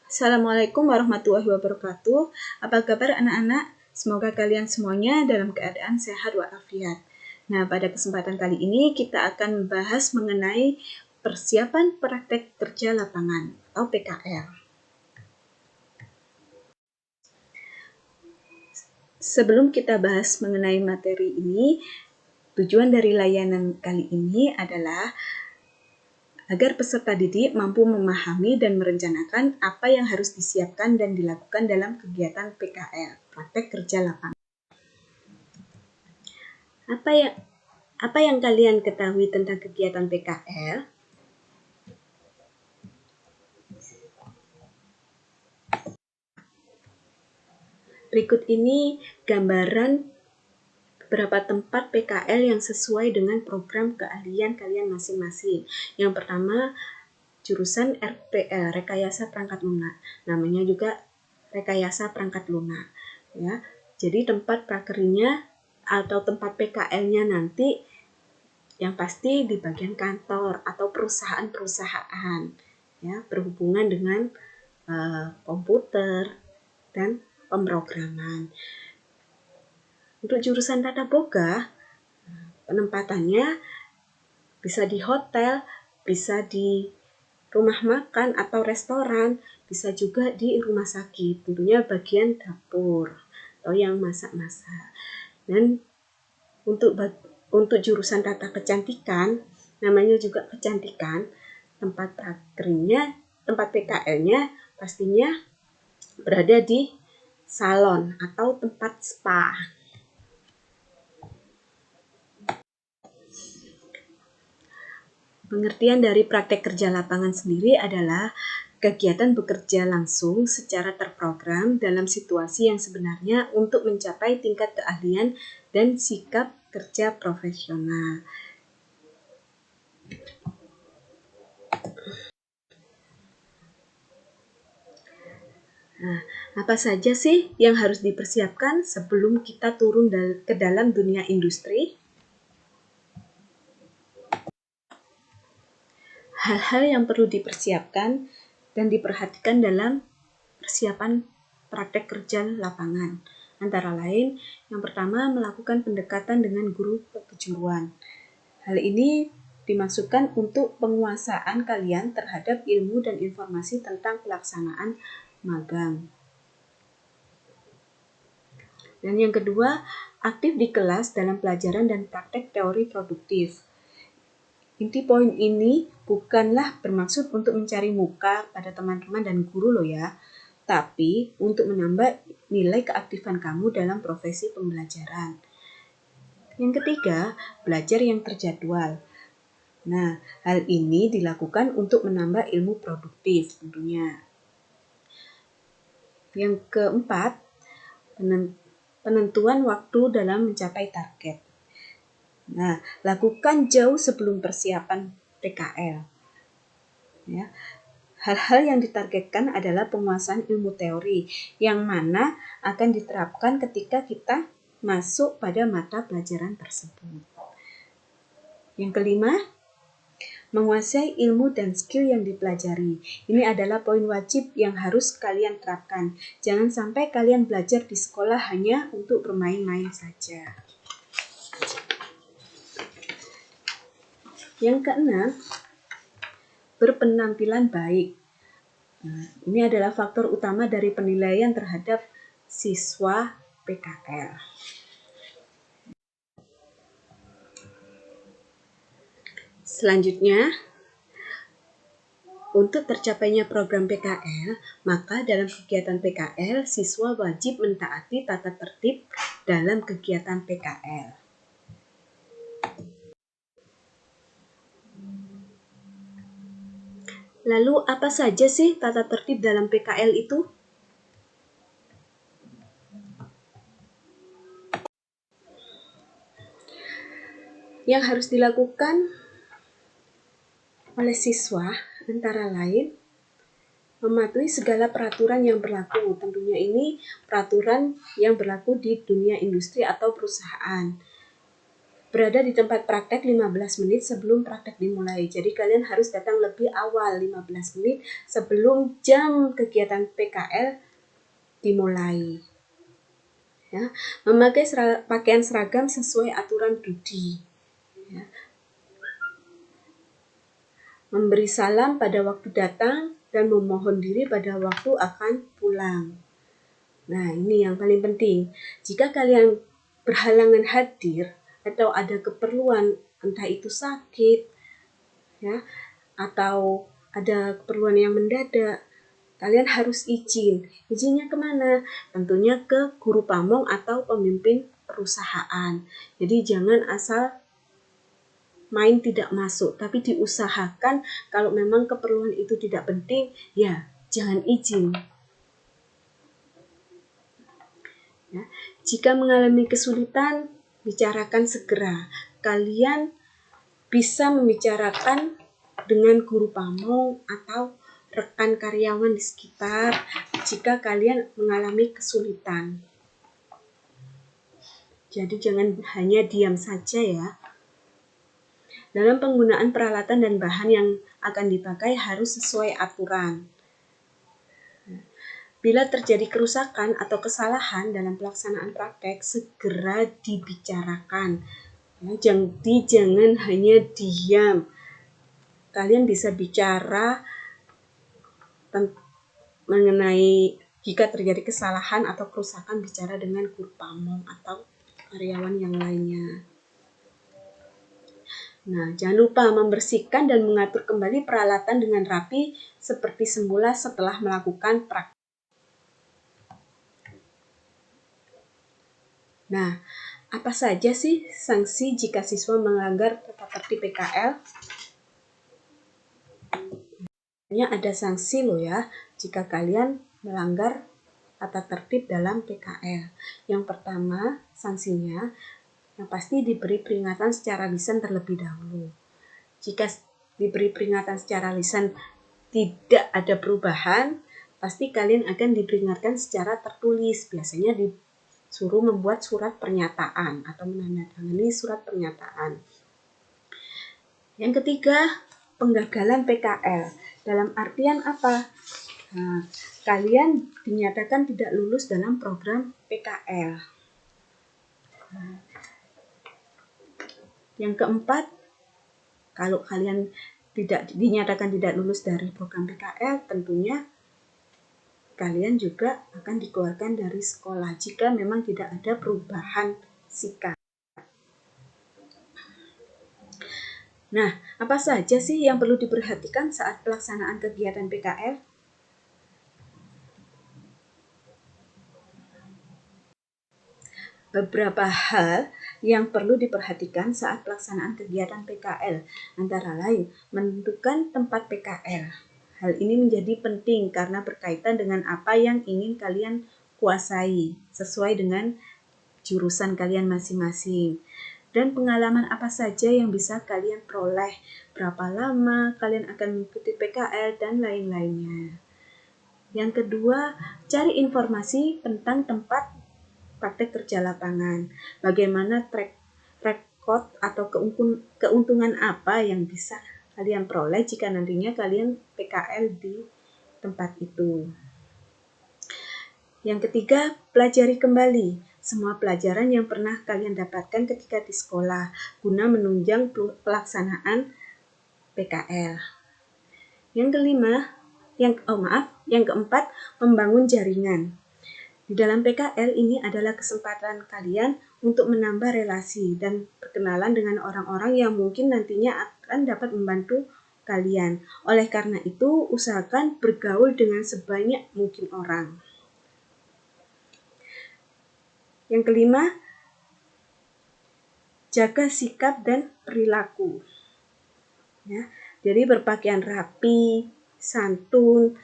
Assalamualaikum warahmatullahi wabarakatuh. Apa kabar anak-anak? Semoga kalian semuanya dalam keadaan sehat walafiat. Nah, pada kesempatan kali ini kita akan membahas mengenai persiapan praktek kerja lapangan atau PKL. Sebelum kita bahas mengenai materi ini, tujuan dari layanan kali ini adalah agar peserta didik mampu memahami dan merencanakan apa yang harus disiapkan dan dilakukan dalam kegiatan PKL, praktek kerja lapangan. Apa yang kalian ketahui tentang kegiatan PKL? Berikut ini gambaran beberapa tempat PKL yang sesuai dengan program keahlian kalian masing-masing. Yang pertama, jurusan RPL, Rekayasa Perangkat Lunak. Namanya juga Rekayasa Perangkat Lunak. Ya, jadi tempat prakerinya atau tempat PKL-nya nanti yang pasti di bagian kantor atau perusahaan-perusahaan, ya, berhubungan dengan komputer dan pemrograman. Untuk jurusan tata boga, penempatannya bisa di hotel, bisa di rumah makan atau restoran, bisa juga di rumah sakit, tentunya bagian dapur atau yang masak-masak. Dan untuk jurusan tata kecantikan, namanya juga kecantikan, tempat prakerinya, tempat PKL-nya pastinya berada di salon atau tempat spa. Pengertian dari praktek kerja lapangan sendiri adalah kegiatan bekerja langsung secara terprogram dalam situasi yang sebenarnya untuk mencapai tingkat keahlian dan sikap kerja profesional. Nah, apa saja sih yang harus dipersiapkan sebelum kita turun ke dalam dunia industri? Hal-hal yang perlu dipersiapkan dan diperhatikan dalam persiapan praktek kerja lapangan. Antara lain, yang pertama melakukan pendekatan dengan guru kejuruan. Hal ini dimaksudkan untuk penguasaan kalian terhadap ilmu dan informasi tentang pelaksanaan magang. Dan yang kedua, aktif di kelas dalam pelajaran dan praktek teori produktif. Inti poin ini bukanlah bermaksud untuk mencari muka pada teman-teman dan guru loh ya, tapi untuk menambah nilai keaktifan kamu dalam profesi pembelajaran. Yang ketiga, belajar yang terjadwal. Nah, hal ini dilakukan untuk menambah ilmu produktif tentunya. Yang keempat, penentuan waktu dalam mencapai target. Nah, lakukan jauh sebelum persiapan PKL. Ya. Hal-hal yang ditargetkan adalah penguasaan ilmu teori yang mana akan diterapkan ketika kita masuk pada mata pelajaran tersebut. Yang kelima, menguasai ilmu dan skill yang dipelajari. Ini adalah poin wajib yang harus kalian terapkan. Jangan sampai kalian belajar di sekolah hanya untuk bermain-main saja. Yang keenam, berpenampilan baik. Nah, ini adalah faktor utama dari penilaian terhadap siswa PKL. Selanjutnya, untuk tercapainya program PKL, maka dalam kegiatan PKL, siswa wajib mentaati tata tertib dalam kegiatan PKL. Lalu apa saja sih tata tertib dalam PKL itu? Yang harus dilakukan oleh siswa antara lain mematuhi segala peraturan yang berlaku. Tentunya ini peraturan yang berlaku di dunia industri atau perusahaan. berada di tempat praktek 15 menit sebelum praktek dimulai. Jadi kalian harus datang lebih awal 15 menit sebelum jam kegiatan PKL dimulai. Ya, memakai pakaian seragam sesuai aturan DUDI. Ya. Memberi salam pada waktu datang dan memohon diri pada waktu akan pulang. Nah, ini yang paling penting. Jika kalian berhalangan hadir atau ada keperluan, entah itu sakit, ya, atau ada keperluan yang mendadak, kalian harus izin. Izinnya kemana? Tentunya ke guru pamong atau pemimpin perusahaan. Jadi jangan asal main tidak masuk, tapi diusahakan kalau memang keperluan itu tidak penting, ya jangan izin. Ya, jika mengalami kesulitan, bicarakan segera. Kalian bisa membicarakan dengan guru pamong atau rekan karyawan di sekitar jika kalian mengalami kesulitan. Jadi jangan hanya diam saja ya. Dalam penggunaan peralatan dan bahan yang akan dipakai harus sesuai aturan. Bila terjadi kerusakan atau kesalahan dalam pelaksanaan praktek, segera dibicarakan. Ya, jangan hanya diam. Kalian bisa bicara mengenai jika terjadi kesalahan atau kerusakan, bicara dengan guru pamong atau karyawan yang lainnya. Nah, jangan lupa membersihkan dan mengatur kembali peralatan dengan rapi seperti semula setelah melakukan praktek. Nah, apa saja sih sanksi jika siswa melanggar tata tertib PKL? Ada sanksi loh ya, jika kalian melanggar tata tertib dalam PKL. Yang pertama, sanksinya yang pasti diberi peringatan secara lisan terlebih dahulu. Jika diberi peringatan secara lisan tidak ada perubahan, pasti kalian akan diperingatkan secara tertulis. Biasanya disuruh membuat surat pernyataan atau menandatangani surat pernyataan. Yang ketiga, penggagalan PKL. Dalam artian apa? Nah, kalian dinyatakan tidak lulus dalam program PKL. Yang keempat, kalau kalian dinyatakan tidak lulus dari program PKL, tentunya kalian juga akan dikeluarkan dari sekolah jika memang tidak ada perubahan sikap. Nah, apa saja sih yang perlu diperhatikan saat pelaksanaan kegiatan PKL? Beberapa hal yang perlu diperhatikan saat pelaksanaan kegiatan PKL, antara lain menentukan tempat PKL. Hal ini menjadi penting karena berkaitan dengan apa yang ingin kalian kuasai sesuai dengan jurusan kalian masing-masing. Dan pengalaman apa saja yang bisa kalian peroleh, berapa lama kalian akan mengikuti PKL, dan lain-lainnya. Yang kedua, cari informasi tentang tempat praktek kerja lapangan. Bagaimana track record atau keuntungan apa yang bisa kalian peroleh jika nantinya kalian PKL di tempat itu. Yang ketiga, pelajari kembali semua pelajaran yang pernah kalian dapatkan ketika di sekolah guna menunjang pelaksanaan PKL. Yang keempat, membangun jaringan. Di dalam PKL ini adalah kesempatan kalian untuk menambah relasi dan berkenalan dengan orang-orang yang mungkin nantinya akan dapat membantu kalian. Oleh karena itu, usahakan bergaul dengan sebanyak mungkin orang. Yang kelima, jaga sikap dan perilaku. Ya, jadi berpakaian rapi, santun,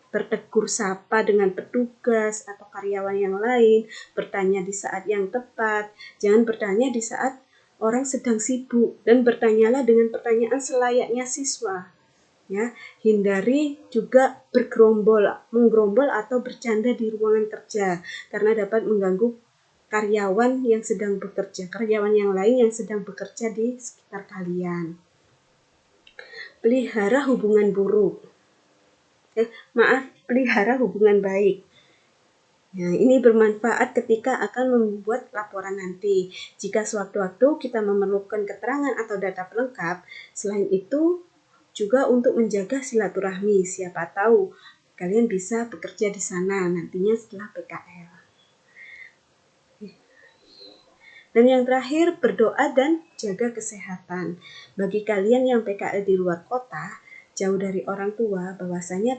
bertegur sapa dengan petugas atau karyawan yang lain, bertanya di saat yang tepat, jangan bertanya di saat orang sedang sibuk, dan bertanyalah dengan pertanyaan selayaknya siswa. Ya, hindari juga menggerombol atau bercanda di ruangan kerja karena dapat mengganggu karyawan yang sedang bekerja, karyawan yang lain yang sedang bekerja di sekitar kalian. Pelihara hubungan buruk. Pelihara hubungan baik. Nah, ini bermanfaat ketika akan membuat laporan nanti. Jika sewaktu-waktu kita memerlukan keterangan atau data pelengkap, selain itu juga untuk menjaga silaturahmi. Siapa tahu kalian bisa bekerja di sana nantinya setelah PKL. Dan yang terakhir, berdoa dan jaga kesehatan. Bagi kalian yang PKL di luar kota, jauh dari orang tua, bahwasanya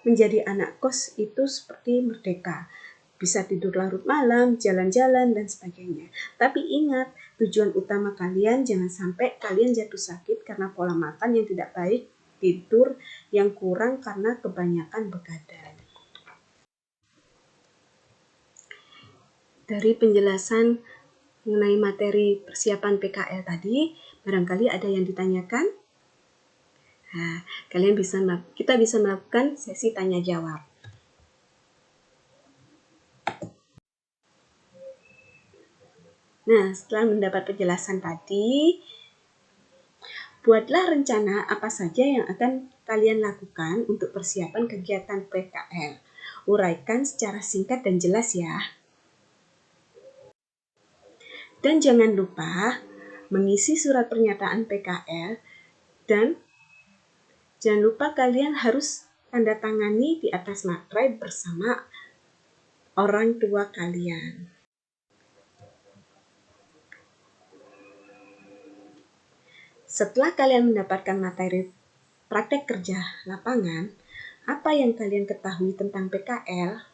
menjadi anak kos itu seperti merdeka. Bisa tidur larut malam, jalan-jalan, dan sebagainya. Tapi ingat, tujuan utama kalian jangan sampai kalian jatuh sakit karena pola makan yang tidak baik, tidur yang kurang karena kebanyakan begadang. Dari penjelasan mengenai materi persiapan PKL tadi, barangkali ada yang ditanyakan? Nah, kita bisa melakukan sesi tanya jawab. Nah, setelah mendapat penjelasan tadi, buatlah rencana apa saja yang akan kalian lakukan untuk persiapan kegiatan PKL. Uraikan secara singkat dan jelas ya. Dan jangan lupa mengisi surat pernyataan PKL dan jangan lupa kalian harus tanda tangani di atas materai bersama orang tua kalian. Setelah kalian mendapatkan materi praktek kerja lapangan, apa yang kalian ketahui tentang PKL?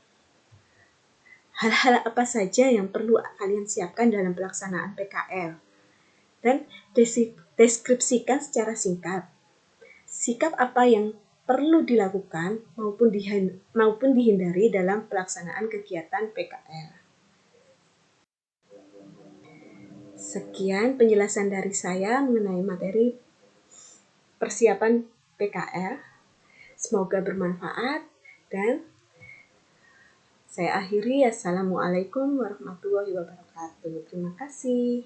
Hal-hal apa saja yang perlu kalian siapkan dalam pelaksanaan PKL? Dan deskripsikan secara singkat. Sikap apa yang perlu dilakukan maupun dihindari dalam pelaksanaan kegiatan PKL. Sekian penjelasan dari saya mengenai materi persiapan PKL. Semoga bermanfaat dan saya akhiri. Assalamualaikum warahmatullahi wabarakatuh. Terima kasih.